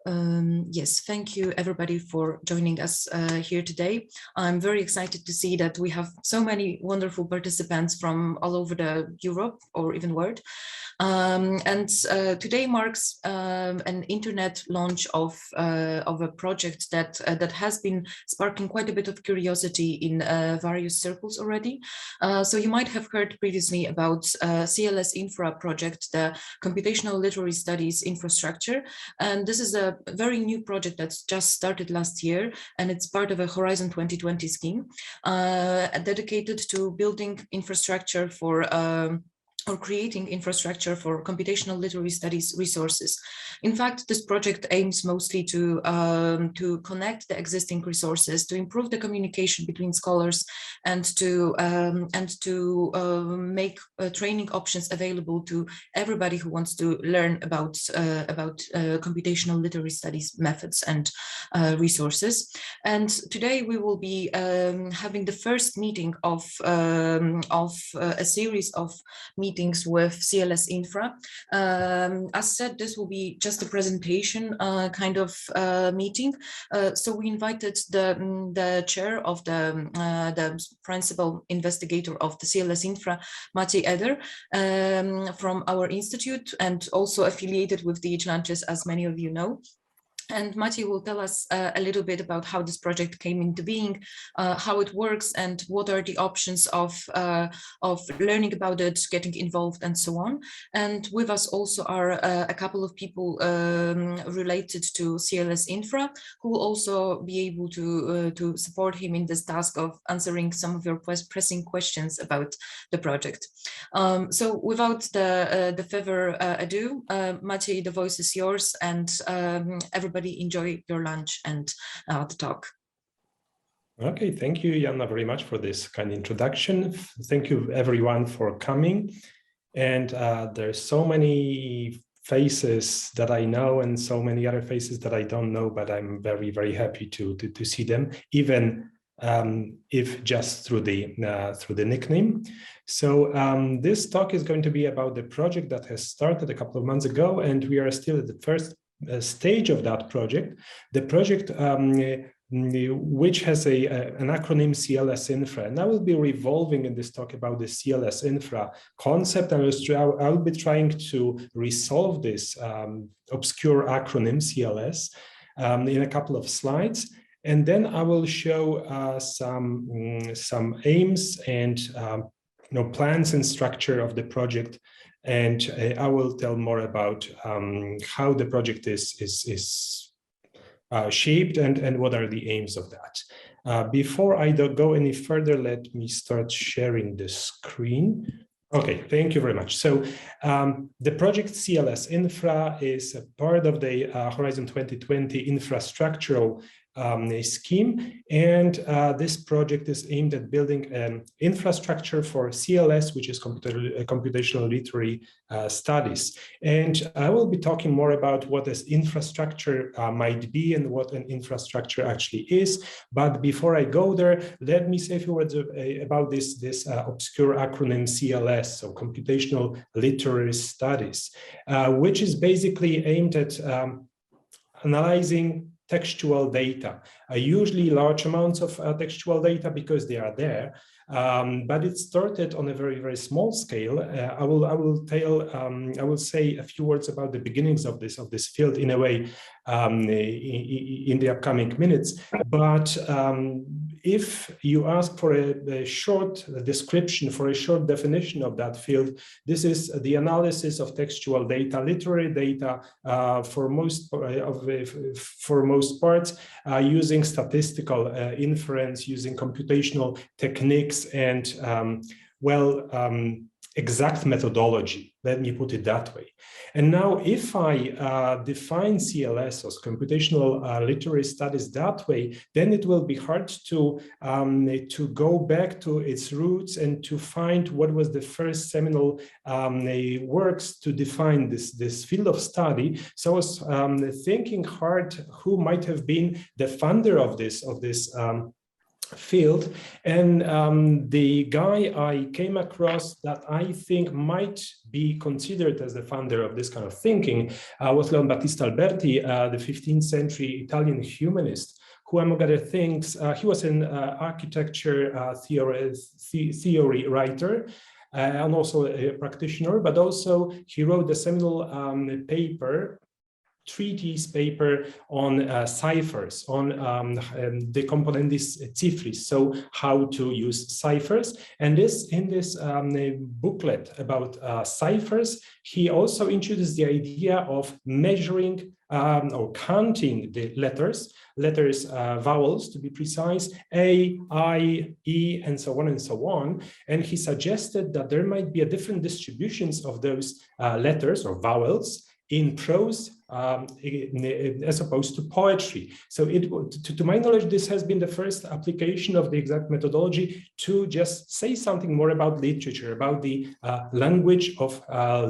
Yes, thank you everybody for joining us here today. I'm very excited to see that we have so many wonderful participants from all over the Europe or even world. Today marks an internet launch of a project that has been sparking quite a bit of curiosity in various circles already. So you might have heard previously about CLS Infra project, the Computational Literary Studies Infrastructure. And this is a very new project that's just started last year, and it's part of a Horizon 2020 scheme dedicated to building infrastructure for or creating infrastructure for computational literary studies resources. In fact, this project aims mostly to connect the existing resources, to improve the communication between scholars, and to make training options available to everybody who wants to learn about computational literary studies methods and resources. And today we will be having the first meeting of a series of meetings with CLS Infra. As said, this will be just a presentation kind of meeting. So we invited the chair of the principal investigator of the CLS Infra, Maciej Eder, from our institute, and also affiliated with DH Lunches, as many of you know. And Maciej will tell us a little bit about how this project came into being, how it works, and what are the options of learning about it, getting involved, and so on. And with us also are a couple of people related to CLS Infra, who will also be able to support him in this task of answering some of your pressing questions about the project. So without the further ado, Maciej, the voice is yours, and everybody enjoy your lunch and the talk. Okay, thank you, Jana, very much for this kind introduction. Thank you, everyone, for coming. And there's so many faces that I know and so many other faces that I don't know, but I'm very, very happy to see them, even if just through the nickname. So this talk is going to be about the project that has started a couple of months ago, and we are still at the first stage of that project. The project which has an acronym CLS Infra, and I will be revolving in this talk about the CLS Infra concept. I'll be trying to resolve this obscure acronym CLS in a couple of slides, and then I will show some aims and plans and structure of the project. And I will tell more about how the project is shaped and what are the aims of that. Before I go any further, let me start sharing the screen. Okay, thank you very much. So the project CLS Infra is a part of the Horizon 2020 infrastructural scheme, and this project is aimed at building an infrastructure for CLS, which is computational literary studies. And I will be talking more about what this infrastructure might be and what an infrastructure actually is. But before I go there, let me say a few words about this obscure acronym CLS, so computational literary studies, which is basically aimed at analyzing textual data, usually large amounts of textual data because they are there, but it started on a very, very small scale. I will say a few words about the beginnings of this field in a way in the upcoming minutes. But if you ask for a short description, for a short definition of that field, this is the analysis of textual data, literary data, for most parts, using statistical inference, using computational techniques, and exact methodology. Let me put it that way. And now, if I define CLS as computational literary studies that way, then it will be hard to go back to its roots and to find what was the first seminal works to define this field of study. So I was thinking hard who might have been the founder of this field. And the guy I came across that I think might be considered as the founder of this kind of thinking was Leon Battista Alberti, the 15th century Italian humanist, who, among other things, he was an architecture theory writer, and also a practitioner, but also he wrote a seminal paper, treatise paper on ciphers, on the componendis cifris, so how to use ciphers. And in this booklet about ciphers, he also introduced the idea of measuring or counting the letters, vowels to be precise, A, I, E, and so on and so on. And he suggested that there might be a different distributions of those letters or vowels in prose as opposed to poetry. So to my knowledge, this has been the first application of the exact methodology to just say something more about literature, about the language of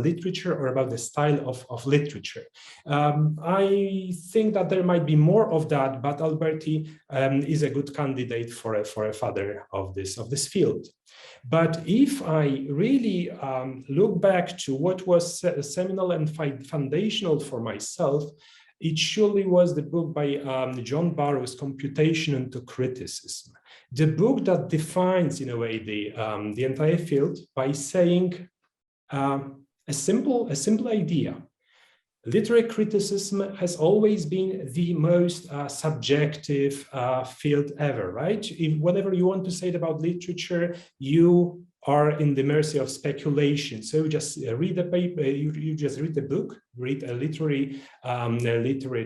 literature, or about the style of literature. I think that there might be more of that, but Alberti is a good candidate for a father of this field. But if I really look back to what was seminal and foundational for myself, it surely was the book by John Barrow's Computation into Criticism, the book that defines, in a way, the entire field by saying a simple idea. Literary criticism has always been the most subjective field ever, right? Whatever you want to say about literature, you are in the mercy of speculation. So you just read a paper, you just read a book, read a literary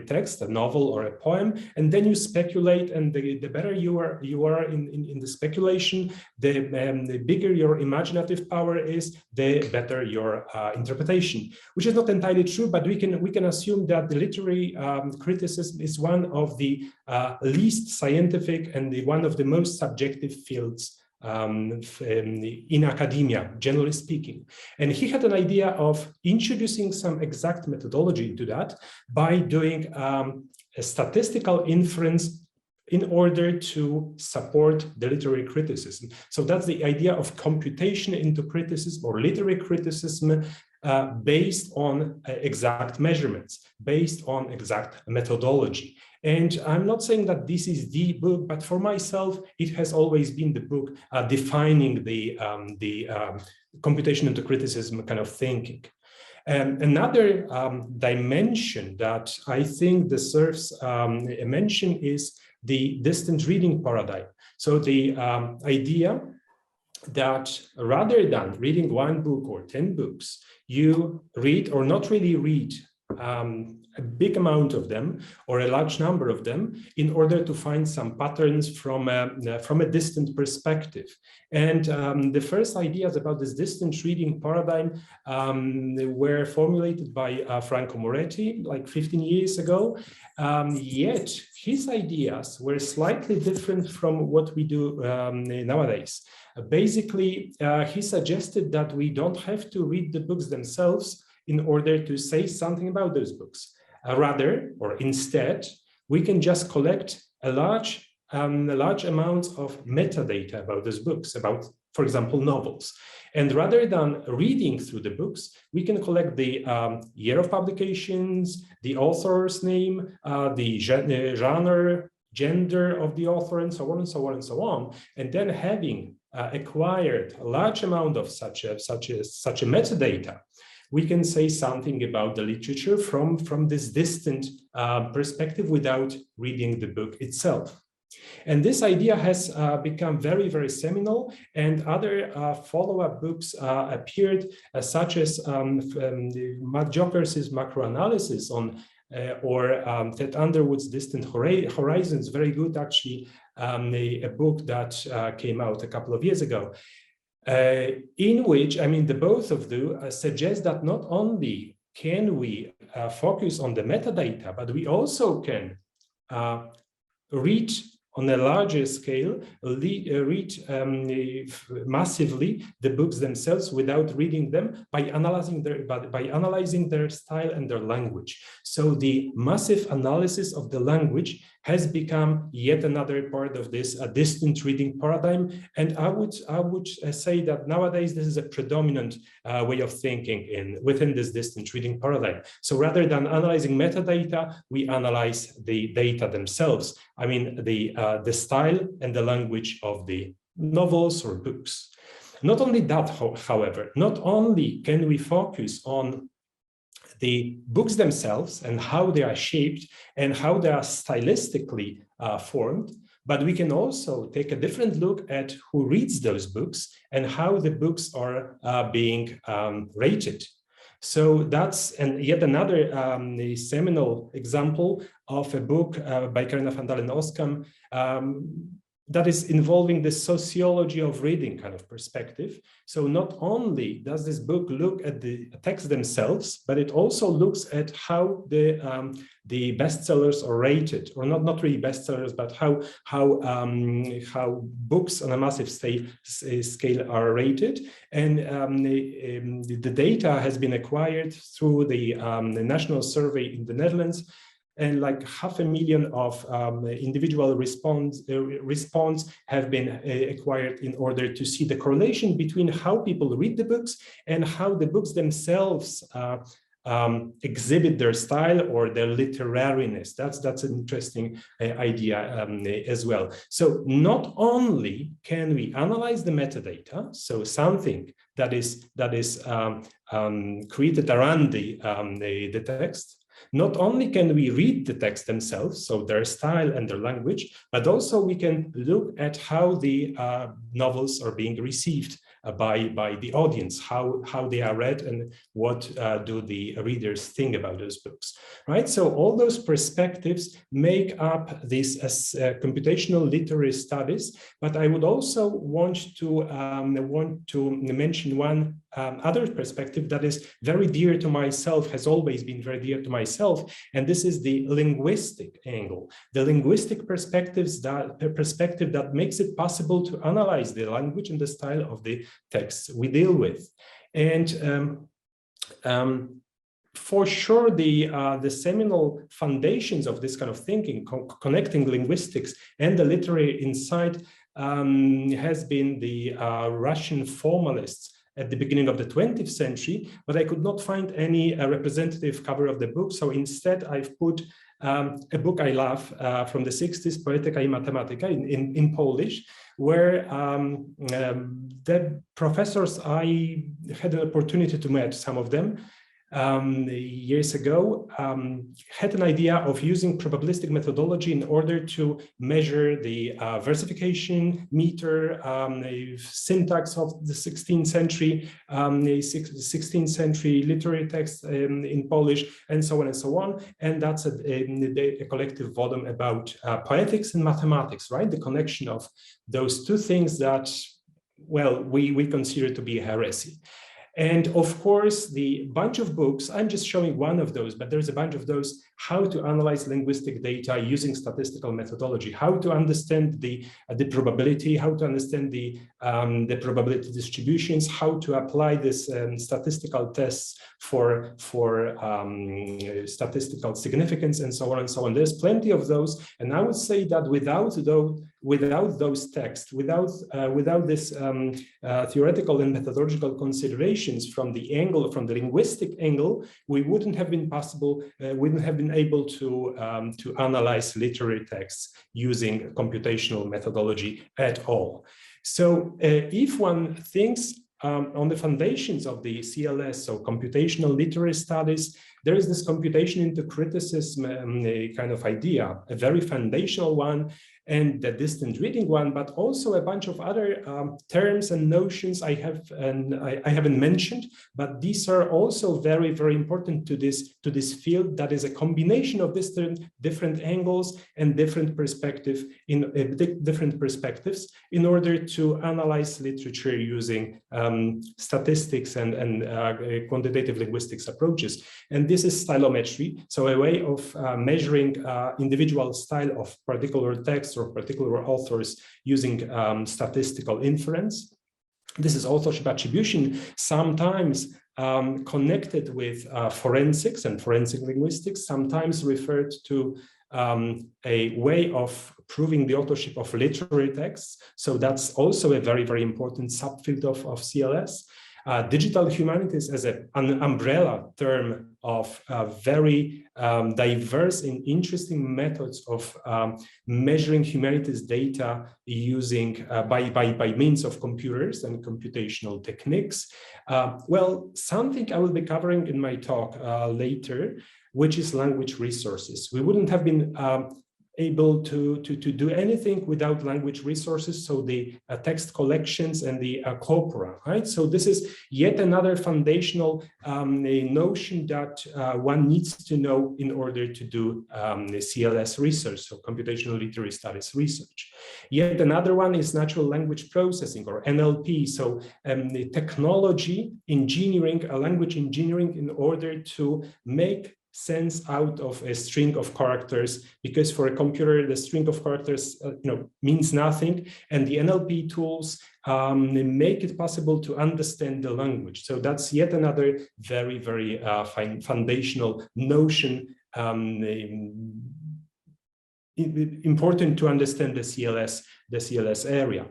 text, a novel or a poem, and then you speculate. And the better you are in the speculation, the bigger your imaginative power is, the better your interpretation. Which is not entirely true, but we can assume that the literary criticism is one of the least scientific and one of the most subjective fields in academia, generally speaking. And he had an idea of introducing some exact methodology into that by doing a statistical inference in order to support the literary criticism. So that's the idea of computation into criticism, or literary criticism, based on exact measurements, based on exact methodology. And I'm not saying that this is the book, but for myself, it has always been the book defining the computation into criticism kind of thinking. Another dimension that I think deserves a mention is the distant reading paradigm. So the idea that rather than reading one book or 10 books, you read, or not really read, a big amount of them or a large number of them in order to find some patterns from a distant perspective. And the first ideas about this distant reading paradigm were formulated by Franco Moretti like 15 years ago. Yet his ideas were slightly different from what we do nowadays. Basically, he suggested that we don't have to read the books themselves in order to say something about those books. Rather, or instead, we can just collect a large amount of metadata about those books, about, for example, novels. And rather than reading through the books, we can collect the year of publications, the author's name, the genre, gender of the author, and so on and so on and so on. And then having acquired a large amount of such a metadata, we can say something about the literature from this distant perspective without reading the book itself. And this idea has become very, very seminal, and other follow-up books appeared, such as Matt Jokers's macroanalysis on, or Ted Underwood's Distant Horizons, very good actually, a book that came out a couple of years ago. In which, I mean, the both of them suggest that not only can we focus on the metadata, but we also can read on a larger scale, read massively the books themselves without reading them by analyzing their style and their language. So the massive analysis of the language has become yet another part of this distant reading paradigm. And I would say that nowadays this is a predominant way of thinking within this distant reading paradigm. So rather than analyzing metadata, we analyze the data themselves. I mean, the style and the language of the novels or books. Not only that, however, not only can we focus on the books themselves and how they are shaped and how they are stylistically formed, but we can also take a different look at who reads those books and how the books are being rated. So that's yet another seminal example of a book by Karina van Dalen-Oskam that is involving the sociology of reading kind of perspective. So not only does this book look at the texts themselves, but it also looks at how the bestsellers are rated, or not really bestsellers, but how books on a massive scale are rated. And the data has been acquired through the national survey in the Netherlands. And like 500,000 of individual response have been acquired in order to see the correlation between how people read the books and how the books themselves exhibit their style or their literariness. That's an interesting idea as well. So not only can we analyze the metadata, so something that is created around the text. Not only can we read the text themselves, so their style and their language, but also we can look at how the novels are being received by the audience, how they are read and what do the readers think about those books, right? So all those perspectives make up this as computational literary studies, but I would also want to mention one other perspective that is very dear to myself, has always been very dear to myself, and this is the linguistic angle, the linguistic perspective that makes it possible to analyze the language and the style of the texts we deal with. And for sure, the seminal foundations of this kind of thinking, connecting linguistics and the literary insight, has been the Russian formalists at the beginning of the 20th century, but I could not find any representative cover of the book. So instead, I've put a book I love from the 60s, Poetyka I Matematyka, in Polish, where the professors, I had an opportunity to meet some of them years ago, had an idea of using probabilistic methodology in order to measure the versification, meter, syntax of the 16th century literary text in Polish, and so on and so on. And that's a collective volume about poetics and mathematics, right? The connection of those two things that, well, we consider to be a heresy. And of course, the bunch of books, I'm just showing one of those, but there's a bunch of those, how to analyze linguistic data using statistical methodology, how to understand the probability, how to understand the probability distributions, how to apply this statistical tests for statistical significance, and so on and so on. There's plenty of those. And I would say that without those texts, without this theoretical and methodological considerations from the linguistic angle, we wouldn't have been able to analyze literary texts using computational methodology at all. So if one thinks on the foundations of the CLS, so computational literary studies, there is this computation into criticism kind of idea, a very foundational one, and the distant reading one, but also a bunch of other terms and notions I haven't mentioned, but these are also very, very important to this field that is a combination of different angles and different perspectives in order to analyze literature using statistics and quantitative linguistics approaches. And this is stylometry, so a way of measuring individual style of particular text or particular authors using statistical inference. This is authorship attribution, sometimes connected with forensics and forensic linguistics, sometimes referred to a way of proving the authorship of literary texts. So that's also a very, very important subfield of CLS. Digital humanities as an umbrella term of very diverse and interesting methods of measuring humanities data using by means of computers and computational techniques. Well, something I will be covering in my talk later, which is language resources. We wouldn't have been able to do anything without language resources, so the text collections and the corpora, right? So this is yet another foundational notion that one needs to know in order to do the CLS research, so computational literary studies research. Yet another one is natural language processing, or NLP, so the technology engineering, language engineering, in order to make sense out of a string of characters, because for a computer the string of characters means nothing, and the NLP tools make it possible to understand the language. So that's yet another very, very foundational notion, important to understand the CLS area.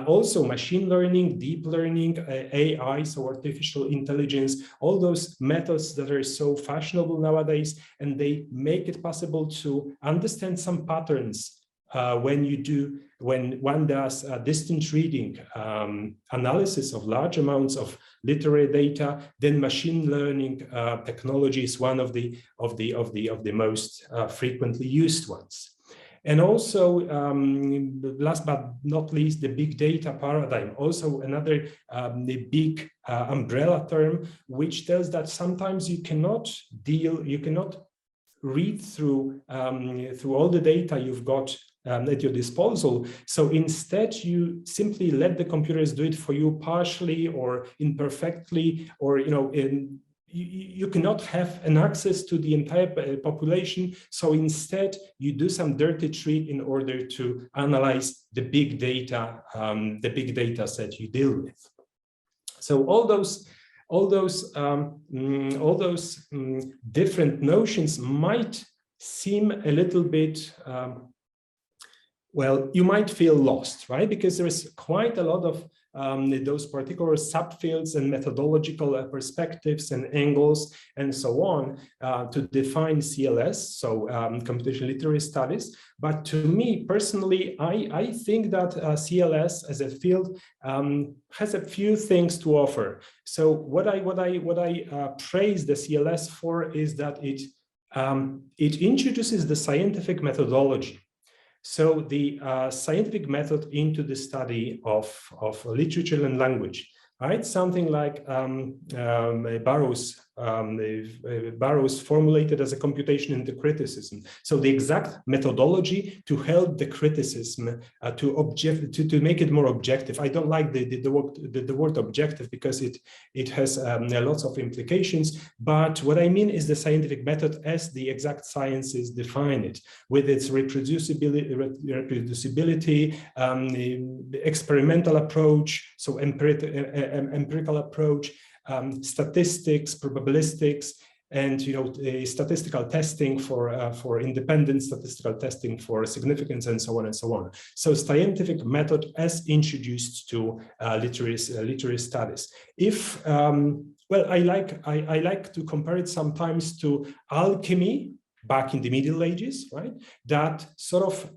Also machine learning, deep learning, AI, so artificial intelligence, all those methods that are so fashionable nowadays, and they make it possible to understand some patterns when one does distance reading analysis of large amounts of literary data. Then machine learning technology is one of the most frequently used ones. And also, last but not least, the big data paradigm, also another big umbrella term, which tells that sometimes you cannot read through all the data you've got at your disposal. So instead, you simply let the computers do it for you partially or imperfectly, or you cannot have an access to the entire population. So instead, you do some dirty trick in order to analyze the big data set you deal with. So all those different notions might seem a little bit, well, you might feel lost, right? Because there is quite a lot of those particular subfields and methodological perspectives and angles and so on to define CLS, so computational literary studies. But to me personally, I think that CLS as a field has a few things to offer. So what I praise the CLS for is that it introduces the scientific methodology. So the scientific method into the study of literature and language, right? Something like Barrow's formulated as a computation into criticism. So the exact methodology to help the criticism to make it more objective. I don't like the word objective because it has lots of implications. But what I mean is the scientific method as the exact sciences define it, with its reproducibility, experimental approach, so empirical approach, statistics, probabilistics, and statistical testing for independent statistical testing for significance, and so on and so on. So scientific method as introduced to literary studies. If well, I like to compare it sometimes to alchemy back in the Middle Ages, right? That sort of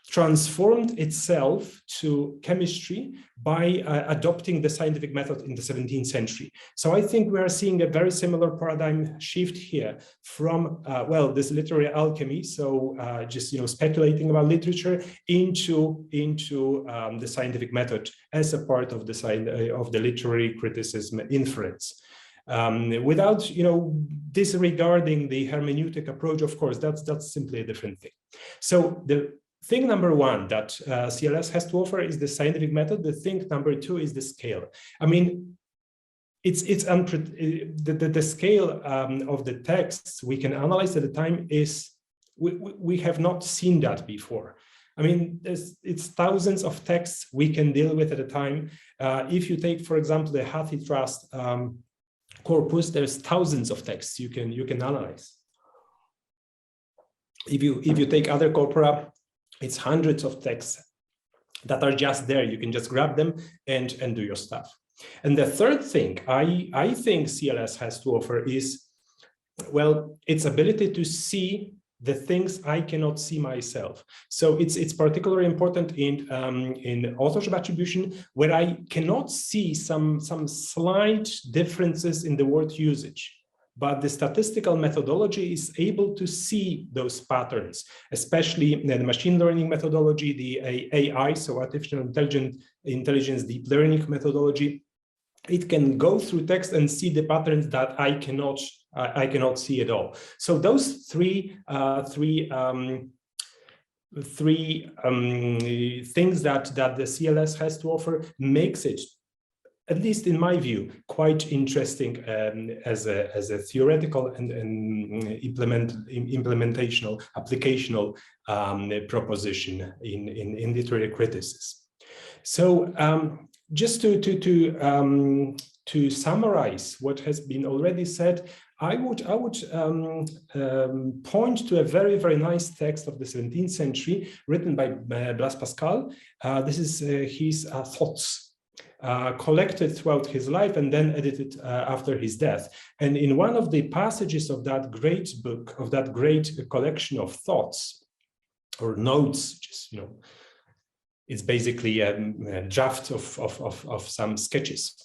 transformed itself to chemistry by adopting the scientific method in the 17th century. So I think we are seeing a very similar paradigm shift here from, well, this literary alchemy, so just speculating about literature, into the scientific method as a part of the literary criticism inference. Without disregarding the hermeneutic approach, of course, that's simply a different thing. So the thing number one that CLS has to offer is the scientific method. The thing number two is the scale. I mean, the scale of the texts we can analyze at the time is we have not seen that before. I mean, it's thousands of texts we can deal with at a time. If you take, for example, the HathiTrust corpus, there's thousands of texts you can analyze. if you take other corpora, it's hundreds of texts that are just there. You can just grab them and do your stuff. And the third thing I think CLS has to offer is, well, its ability to see the things I cannot see myself. So it's particularly important in authorship attribution, where I cannot see some slight differences in the word usage. But the statistical methodology is able to see those patterns, especially the machine learning methodology, the AI, so artificial intelligence deep learning methodology. It can go through text and see the patterns that I cannot see at all. So those three things that the CLS has to offer makes it, at least in my view, quite interesting as a theoretical and implementational, applicational proposition in literary criticism. So just to summarize what has been already said, I would point to a very, very nice text of the 17th century written by Blaise Pascal. This is his thoughts. Collected throughout his life and then edited after his death. And in one of the passages of that great book, of that great collection of thoughts or notes, just, you know, it's basically a draft of some sketches.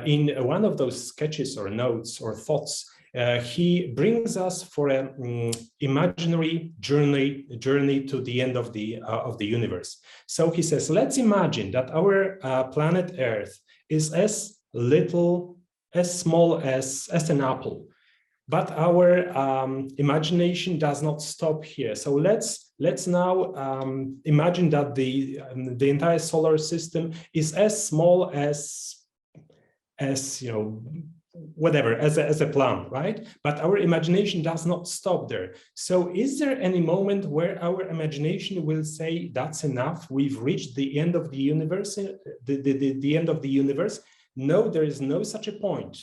In one of those sketches or notes or thoughts, he brings us for an imaginary journey to the end of the universe. So he says, let's imagine that our planet Earth is as small as an apple, but our imagination does not stop here. So let's now imagine that the entire solar system is as small as you know, whatever, as a plant, right? But our imagination does not stop there. So is there any moment where our imagination will say, that's enough, we've reached the end of the universe, the end of the universe? No, there is no such a point,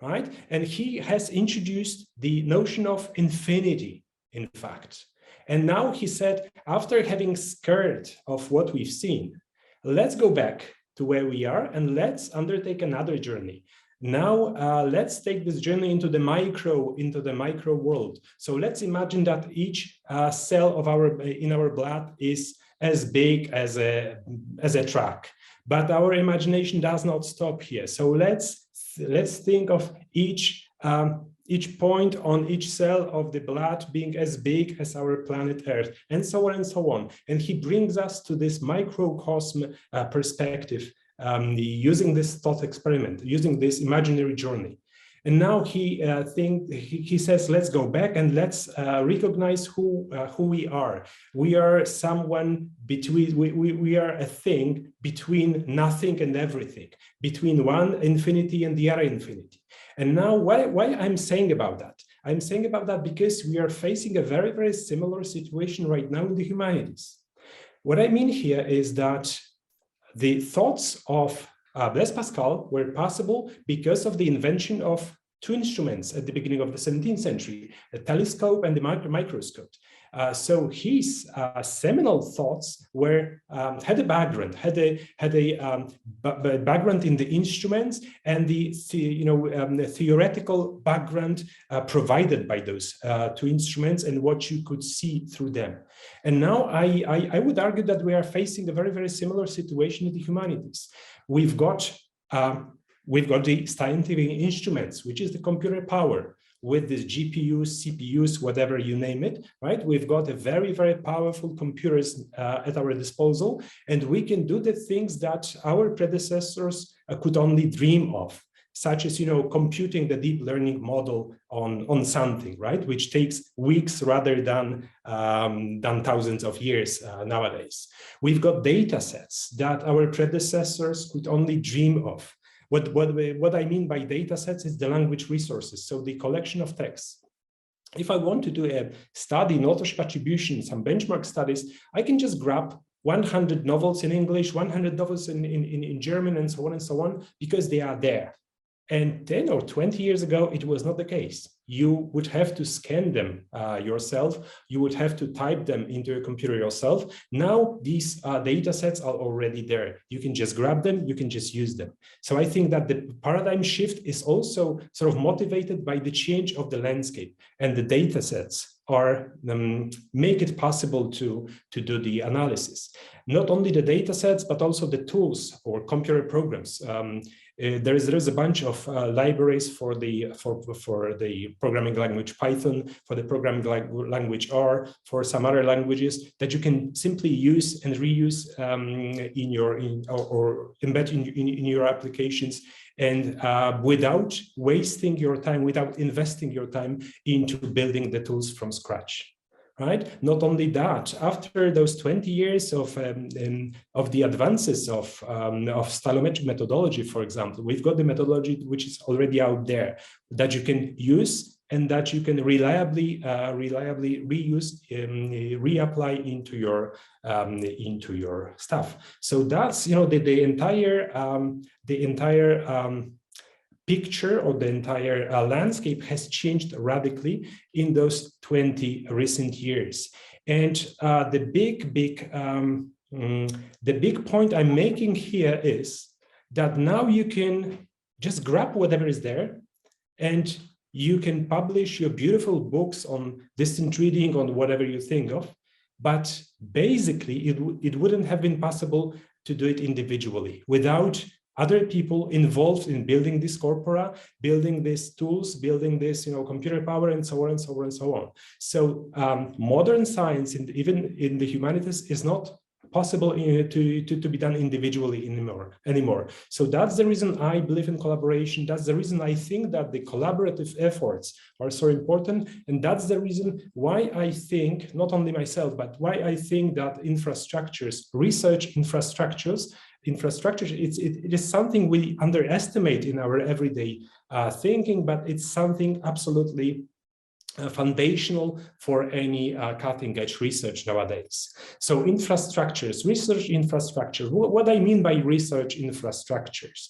right? And he has introduced the notion of infinity, in fact. And now he said, after having scared of what we've seen, let's go back to where we are and let's undertake another journey. Now, let's take this journey into the micro world. So let's imagine that each cell of in our blood is as big as a track, but our imagination does not stop here. So let's think of each point on each cell of the blood being as big as our planet Earth, and so on and so on. And he brings us to this microcosm perspective, using this thought experiment, using this imaginary journey. And now he says, let's go back and let's recognize who we are. We are someone between, we are a thing between nothing and everything, between one infinity and the other infinity. And now why I'm saying about that? I'm saying about that because we are facing a very, very similar situation right now in the humanities. What I mean here is that the thoughts of Blaise Pascal were possible because of the invention of two instruments at the beginning of the 17th century, a telescope and the microscope. So his seminal thoughts had a background, background in the instruments and the theoretical background provided by those two instruments and what you could see through them. And now I would argue that we are facing a very, very similar situation in the humanities. We've got the scientific instruments, which is the computer power, with these GPUs, CPUs, whatever you name it, right? We've got a very, very powerful computers at our disposal, and we can do the things that our predecessors could only dream of, such as, computing the deep learning model on something, right? Which takes weeks rather than thousands of years nowadays. We've got data sets that our predecessors could only dream of. What I mean by data sets is the language resources, so the collection of texts. If I want to do a study in authorship attribution, some benchmark studies, I can just grab 100 novels in English, 100 novels in German, and so on, because they are there. And 10 or 20 years ago, it was not the case. You would have to scan them yourself. You would have to type them into a computer yourself. Now, these data sets are already there. You can just grab them. You can just use them. So I think that the paradigm shift is also sort of motivated by the change of the landscape, and the data sets are make it possible to do the analysis. Not only the data sets, but also the tools or computer programs. There is a bunch of libraries for the programming language Python, for the programming language R, for some other languages that you can simply use and reuse or embed in your applications, and without wasting your time, without investing your time into building the tools from scratch. Right. Not only that, after those 20 years of the advances of stylometric methodology, for example, we've got the methodology which is already out there that you can use and that you can reliably reuse, reapply into your stuff. So that's the entire picture or the entire landscape has changed radically in those 20 recent years. And the big point I'm making here is that now you can just grab whatever is there, and you can publish your beautiful books on distant reading, on whatever you think of. But basically, it wouldn't have been possible to do it individually without other people involved in building this corpora, building these tools, building this, computer power, and so on and so on and so on. So modern science, even in the humanities, is not possible to be done individually anymore. So that's the reason I believe in collaboration. That's the reason I think that the collaborative efforts are so important. And that's the reason why I think, not only myself, but why I think that infrastructures, research infrastructures, it is something we underestimate in our everyday thinking, but it's something absolutely foundational for any cutting-edge research nowadays. So infrastructures, research infrastructure. What I mean by research infrastructures,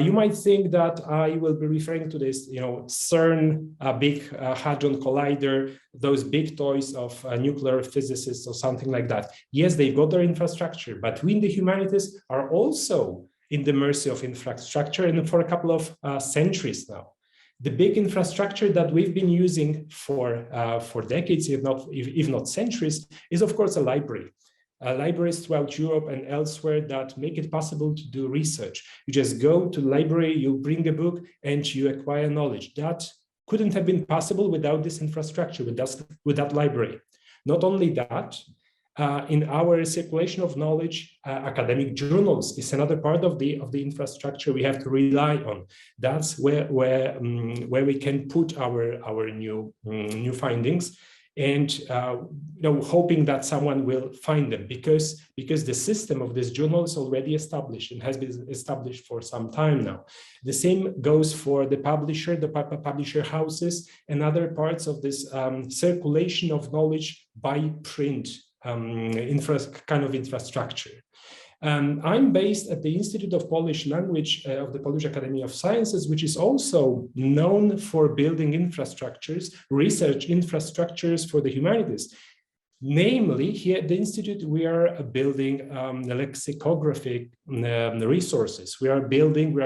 you might think that I will be referring to this, CERN, Big Hadron Collider, those big toys of nuclear physicists or something like that. Yes, they've got their infrastructure, but we in the humanities are also in the mercy of infrastructure, and for a couple of centuries now. The big infrastructure that we've been using for decades, if not centuries, is of course a library. Libraries throughout Europe and elsewhere that make it possible to do research. You just go to the library, you bring a book, and you acquire knowledge. That couldn't have been possible without this infrastructure, with that library. Not only that, in our circulation of knowledge, academic journals is another part of the infrastructure we have to rely on. That's where we can put our new findings, and hoping that someone will find them, because the system of this journal is already established and has been established for some time now. The same goes for the publisher, the publisher houses, and other parts of this circulation of knowledge by print. Kind of infrastructure. I'm based at the Institute of Polish Language of the Polish Academy of Sciences, which is also known for building infrastructures, research infrastructures for the humanities. Namely, here at the Institute, we are building lexicographic resources. We are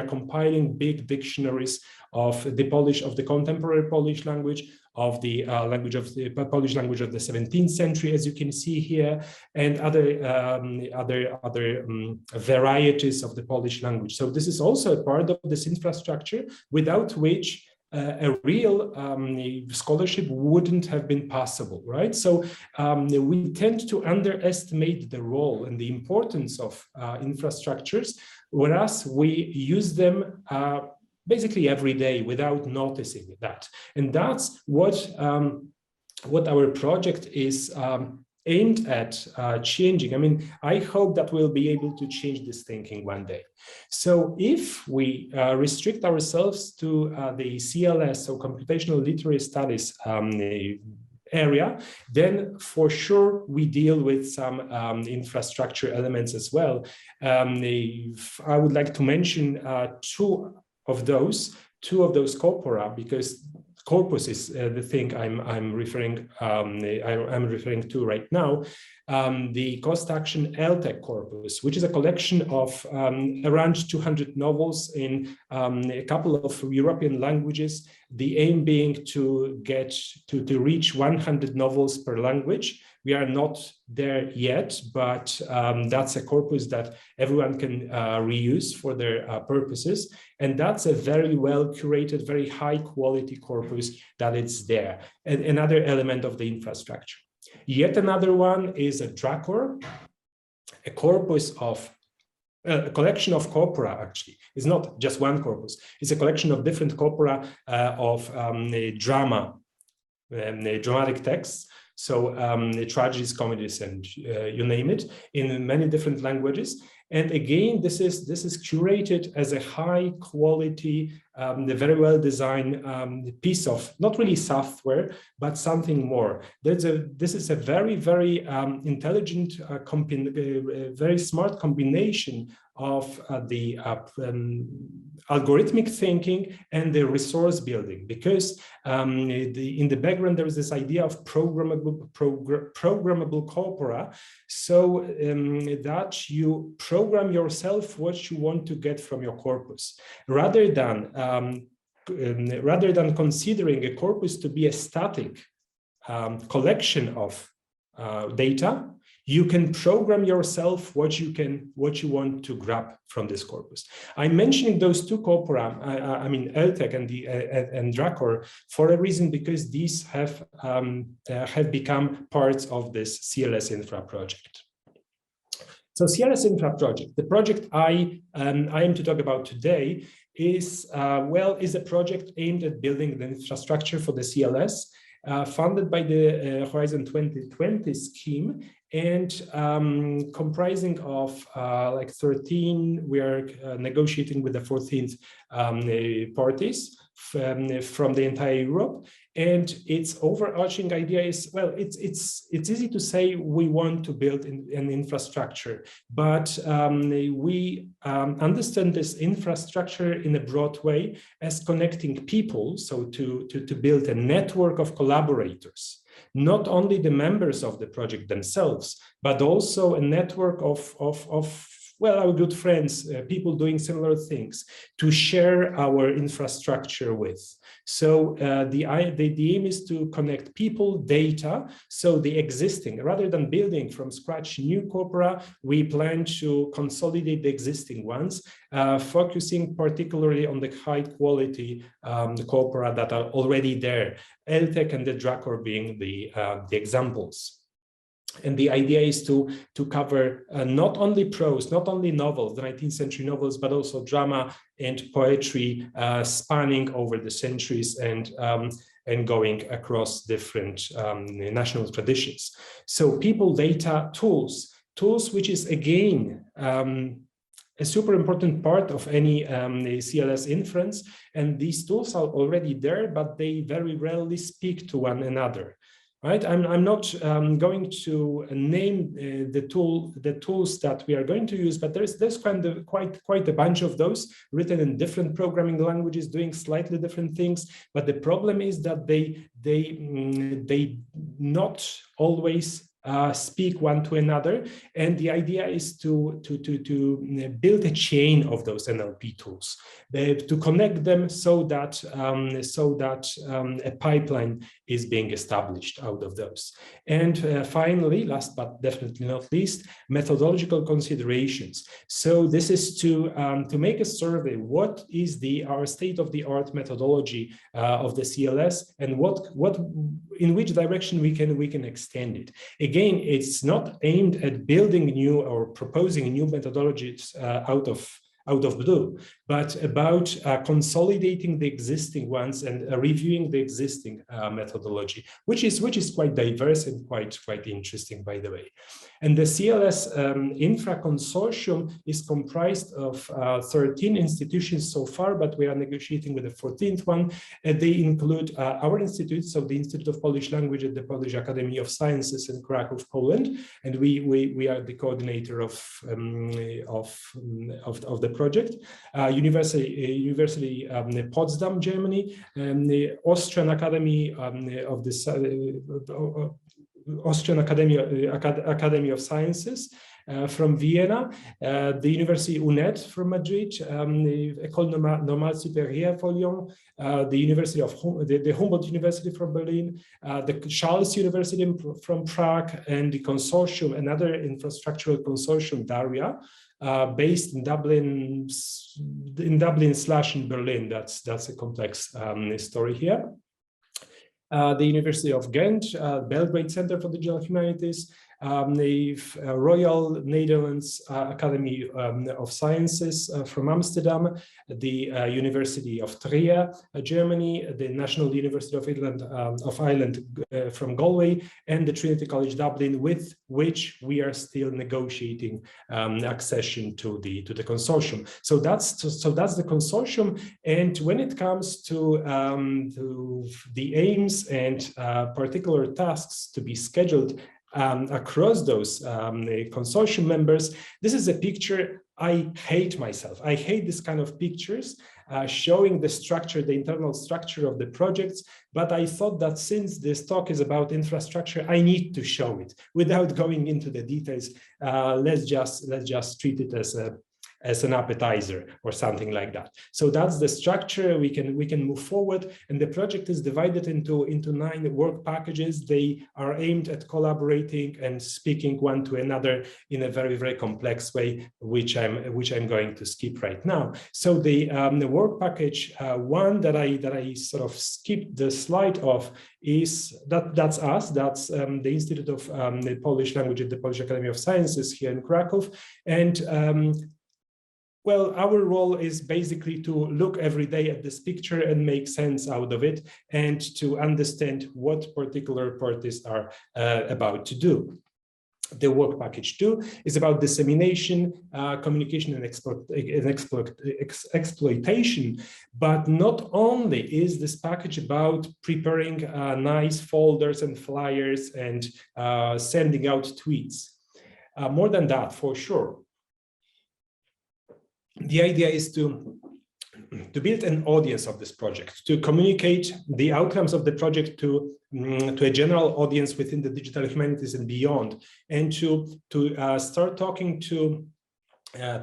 compiling big dictionaries of the contemporary Polish language, of the Polish language of the 17th century, as you can see here, and other varieties of the Polish language. So this is also a part of this infrastructure, without which a real scholarship wouldn't have been possible, right? So we tend to underestimate the role and the importance of infrastructures, whereas we use them basically every day without noticing that. And that's what our project is aimed at changing. I mean, I hope that we'll be able to change this thinking one day. So if we restrict ourselves to the CLS, so computational literary studies area, then for sure we deal with some infrastructure elements as well. I would like to mention two of those, two of those corpora, because Corpus is the thing I'm referring to right now. The cost action LTEC corpus, which is a collection of around 200 novels in a couple of European languages. The aim being to reach 100 novels per language. We are not there yet, but that's a corpus that everyone can reuse for their purposes. And that's a very well curated, very high quality corpus that it's there. And another element of the infrastructure. Yet another one is a DRACOR, a corpus of a collection of corpora. Actually, it's not just one corpus. It's a collection of different corpora of dramatic texts. So tragedies, comedies, and you name it, in many different languages. And again, this is curated as a high quality, very well designed piece of not really software, but something more. This is a very, very intelligent, very smart combination of the algorithmic thinking and the resource building, because in the background there is this idea of programmable corpora, so that you program yourself what you want to get from your corpus, rather than considering a corpus to be a static collection of data. You can program yourself what you want to grab from this corpus. I'm mentioning those two corpora, I mean LTEC and DRACOR, for a reason, because these have become parts of this CLS Infra project. So CLS Infra project, the project I am to talk about today is a project aimed at building the infrastructure for the CLS, funded by the Horizon 2020 scheme, and comprising of like 13, we are negotiating with the 14th parties from the entire Europe. And its overarching idea is, well, it's easy to say we want to build an infrastructure, but we understand this infrastructure in a broad way as connecting people, so to build a network of collaborators, not only the members of the project themselves, but also a network of well, our good friends, people doing similar things, to share our infrastructure with. So the aim is to connect people, data, so the existing, rather than building from scratch new corpora, we plan to consolidate the existing ones, focusing particularly on the high quality corpora that are already there, LTEC and the DRACOR being the examples. And the idea is to cover not only prose, not only novels, the 19th century novels, but also drama and poetry, spanning over the centuries and going across different national traditions. So people, data, tools, which is again a super important part of any CLS inference. And these tools are already there, but they very rarely speak to one another. Right? I'm not going to name the tools that we are going to use, but there's quite a bunch of those written in different programming languages, doing slightly different things. But the problem is that they not always speak one to another, and the idea is to build a chain of those NLP tools, to connect them so that a pipeline is being established out of those. And finally, last but definitely not least, methodological considerations. So this is to make a survey. What is our state-of-the-art methodology of the CLS, and in which direction we can extend it. Again, it's not aimed at building new or proposing new methodologies out of blue, but about consolidating the existing ones and reviewing the existing methodology, which is quite diverse and quite interesting, by the way. And the CLS Infra Consortium is comprised of 13 institutions so far, but we are negotiating with the 14th one. They include our institute, so the Institute of Polish Language at the Polish Academy of Sciences in Kraków, Poland, and we are the coordinator of the project. University Potsdam, Germany, the Austrian Academy of the Austrian Academy of Sciences from Vienna, the University UNED from Madrid, the École Normale Supérieure for Lyon, the University of the Humboldt University from Berlin, the Charles University from Prague, and the consortium, another infrastructural consortium, DARIA, based in Dublin / in Berlin. That's a complex story here. The University of Ghent, Belgrade Center for Digital Humanities, the Royal Netherlands Academy of Sciences from Amsterdam, the University of Trier, Germany, the National University of Ireland from Galway, and the Trinity College Dublin, with which we are still negotiating accession to the consortium. So that's the consortium. And when it comes to the aims and particular tasks to be scheduled across those consortium members, this is a picture I hate myself. I hate this kind of pictures showing the structure, the internal structure of the projects. But I thought that since this talk is about infrastructure, I need to show it without going into the details. Let's just treat it as an appetizer or something like that. So that's the structure. We can move forward, and the project is divided into 9 work packages. They are aimed at collaborating and speaking one to another in a very, very complex way, which I'm going to skip right now. So the work package 1 that I sort of skipped the slide of is that's us. That's the Institute of the Polish Language at the Polish Academy of Sciences here in Kraków, and well, our role is basically to look every day at this picture and make sense out of it, and to understand what particular parties are about to do. The work package 2 is about dissemination, communication, and exploitation. But not only is this package about preparing nice folders and flyers and sending out tweets. More than that, for sure. The idea is to build an audience of this project, to communicate the outcomes of the project to a general audience within the digital humanities and beyond, and to start talking to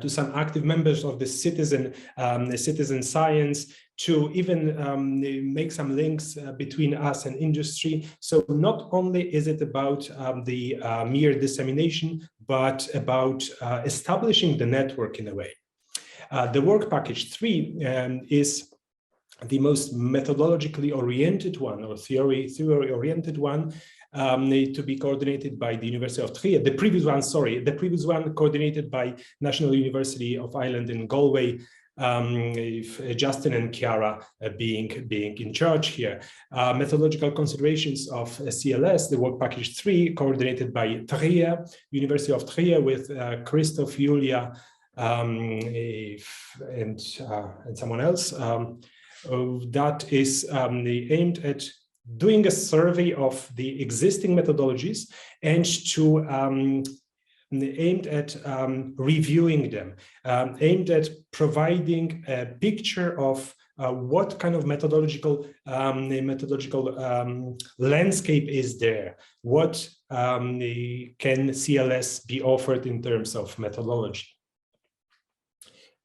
some active members of the citizen science, to even make some links between us and industry. So not only is it about the mere dissemination, but about establishing the network in a way. The work package 3 is the most methodologically oriented one, or theory oriented one, to be coordinated by the University of Trier. The previous one coordinated by National University of Ireland in Galway, Justin and Chiara being in charge here. Methodological considerations of CLS, the work package 3, coordinated by Trier, University of Trier, with Christoph, Julia, and someone else. That is aimed at doing a survey of the existing methodologies and to aimed at reviewing them, aimed at providing a picture of what kind of methodological landscape is there, what can CLS be offered in terms of methodology.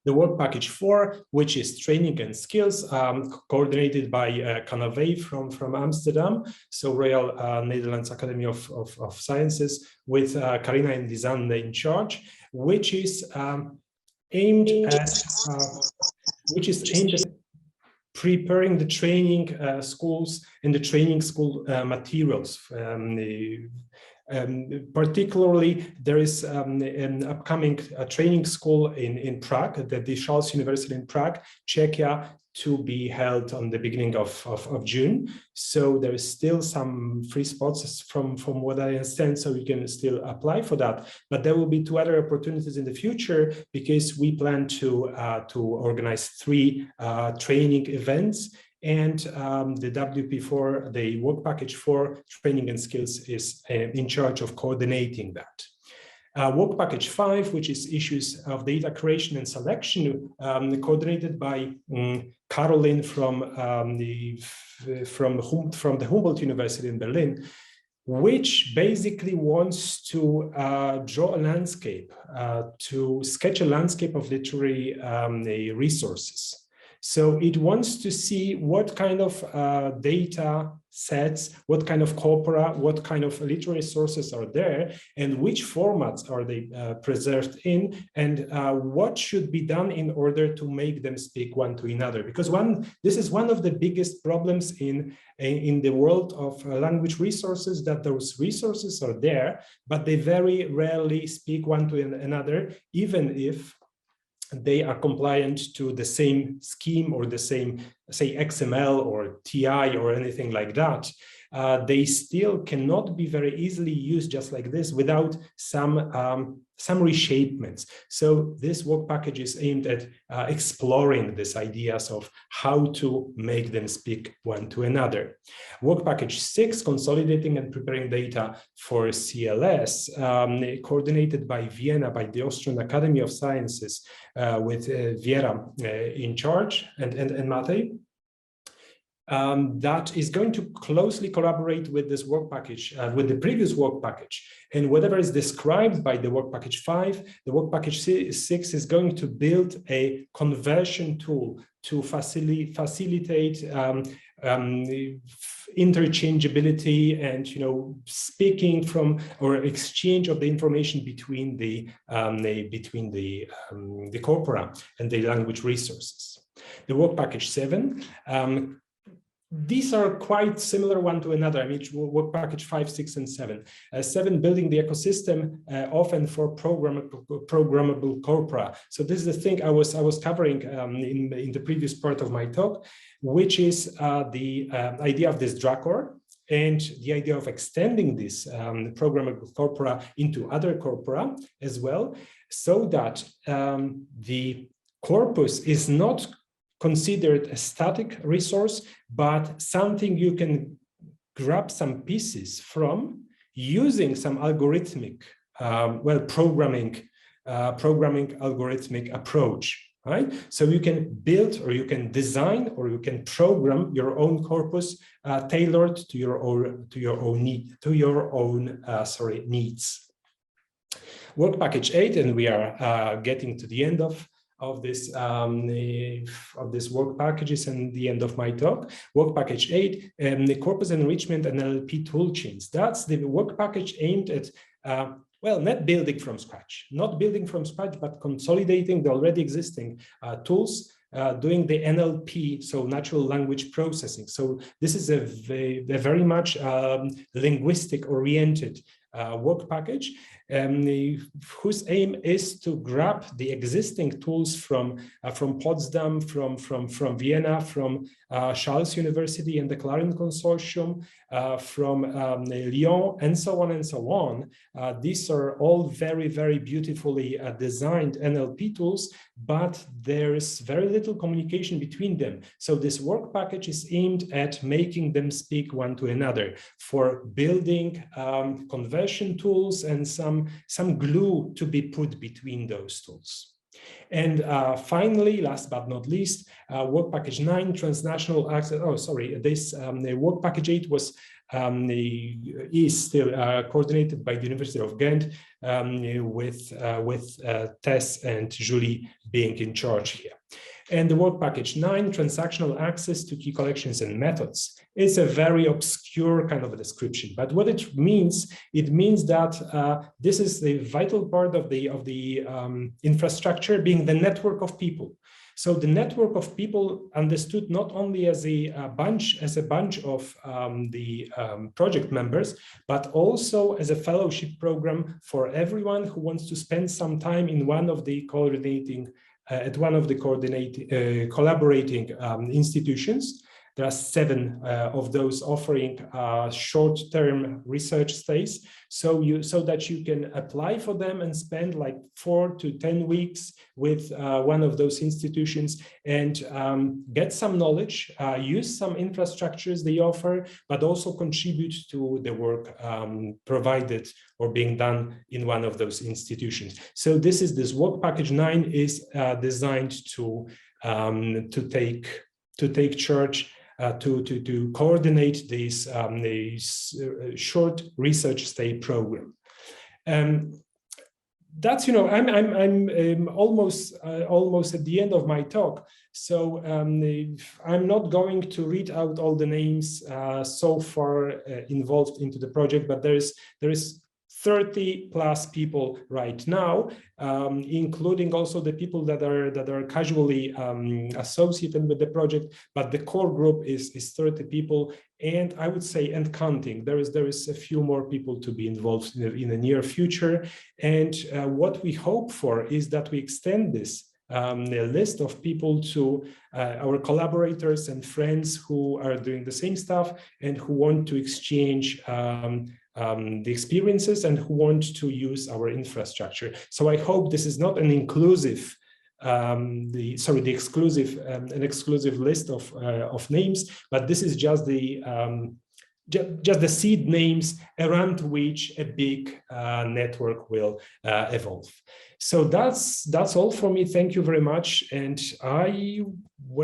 The work package 4, which is training and skills, coordinated by Canave from Amsterdam, so Royal Netherlands Academy of Sciences, with Karina and Lisanne in charge, which is aimed at preparing the training schools and the training school materials. Particularly, there is an upcoming training school in Prague, the Charles University in Prague, Czechia, to be held on the beginning of June. So there is still some free spots from what I understand, so you can still apply for that. But there will be 2 other opportunities in the future, because we plan to organize 3 training events. And the WP4, the work package 4, training and skills, is in charge of coordinating that. Work package 5, which is issues of data creation and selection, coordinated by Caroline from the Humboldt University in Berlin, which basically wants to draw a landscape, to sketch a landscape of literary resources. So it wants to see what kind of data sets, what kind of corpora, what kind of literary sources are there, and which formats are they preserved in, and what should be done in order to make them speak one to another. Because this is one of the biggest problems in the world of language resources, that those resources are there, but they very rarely speak one to another, even if they are compliant to the same scheme or the same, say, XML or TI or anything like that. They still cannot be very easily used just like this without some reshapements. So this work package is aimed at exploring these ideas of how to make them speak one to another. Work package 6, consolidating and preparing data for CLS, coordinated by Vienna, by the Austrian Academy of Sciences, with Vera in charge, and Maciej. That is going to closely collaborate with this work package, with the previous work package. And whatever is described by the work package 5, the work package 6 is going to build a conversion tool to facilitate interchangeability and, speaking from or exchange of the information between the corpora and the language resources. The work package 7. These are quite similar one to another. I mean, work package 5, 6, and 7. 7, building the ecosystem often for programmable corpora. So this is the thing I was covering in the previous part of my talk, which is the idea of this Dracor and the idea of extending this programmable corpora into other corpora as well, so that the corpus is not considered a static resource, but something you can grab some pieces from using some algorithmic, programming algorithmic approach, right? So you can build, or you can design, or you can program your own corpus tailored to your own needs. Work package 8, and we are getting to the end of this work packages and the end of my talk. Work package 8, the corpus enrichment and NLP toolchains. That's the work package aimed at not building from scratch, but consolidating the already existing tools, doing the NLP, so natural language processing. So this is a very much linguistic oriented work package, whose aim is to grab the existing tools from Potsdam, from Vienna, from Charles University and the Clarion Consortium, from Lyon, and so on and so on. These are all very, very beautifully designed NLP tools, but there's very little communication between them. So this work package is aimed at making them speak one to another, for building conversion tools and some glue to be put between those tools. And finally, last but not least, work package 9, transnational access. Oh, sorry, this work package 8 is still coordinated by the University of Ghent, with Tess and Julie being in charge here. And the work package 9, transactional access to key collections and methods. It's a very obscure kind of a description, but what it means that this is the vital part of the infrastructure, being the network of people. So the network of people understood not only as a bunch of the project members, but also as a fellowship program for everyone who wants to spend some time in one of the collaborating institutions, there are 7 of those offering short-term research stays, so that you can apply for them and spend like 4 to 10 weeks with one of those institutions and get some knowledge, use some infrastructures they offer, but also contribute to the work provided or being done in one of those institutions. So this work package 9 is designed to take charge, to coordinate this short research stay program. That's, I'm almost at the end of my talk, so I'm not going to read out all the names so far involved into the project, but there is 30 plus people right now, including also the people that are casually associated with the project. But the core group is 30 people, and I would say, and counting. There is a few more people to be involved in the near future. And what we hope for is that we extend this a list of people to our collaborators and friends who are doing the same stuff and who want to exchange the experiences and who want to use our infrastructure. So I hope this is not an inclusive, an exclusive list of names, but this is just the seed names around which a big network will evolve. So that's all for me. Thank you very much, and I